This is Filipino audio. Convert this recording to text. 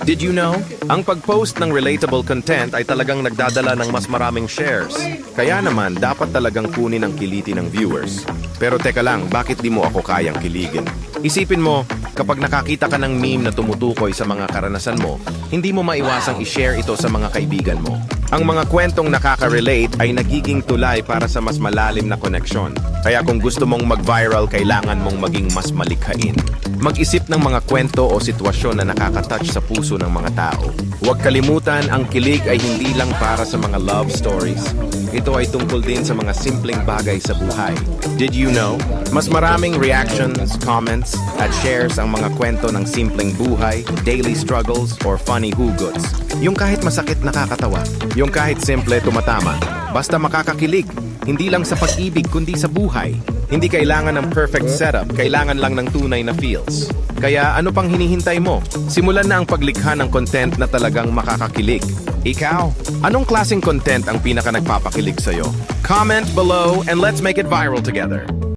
Did you know? Ang pag-post ng relatable content ay talagang nagdadala ng mas maraming shares. Kaya naman, dapat talagang kunin ang kiliti ng viewers. Pero teka lang, bakit di mo ako kayang kiligin? Isipin mo, kapag nakakita ka ng meme na tumutukoy sa mga karanasan mo, hindi mo maiwasang i-share ito sa mga kaibigan mo. Ang mga kwentong nakaka-relate ay nagiging tulay para sa mas malalim na koneksyon. Kaya kung gusto mong mag-viral, kailangan mong maging mas malikhain. Mag-isip ng mga kwento o sitwasyon na nakaka-touch sa puso ng mga tao. Huwag kalimutan, ang kilig ay hindi lang para sa mga love stories. Ito ay tungkol din sa mga simpleng bagay sa buhay. Did you know? Mas maraming reactions, comments, at shares ang mga kwento ng simpleng buhay, daily struggles, or funny hugots. Yung kahit masakit nakakatawa. Yung kahit simple tumatama. Basta makakakilig. Hindi lang sa pag-ibig kundi sa buhay. Hindi kailangan ng perfect setup, kailangan lang ng tunay na feels. Kaya ano pang hinihintay mo? Simulan na ang paglikha ng content na talagang makakakilig. Ikaw, anong klaseng content ang pinaka nagpapakilig sa'yo? Comment below and let's make it viral together.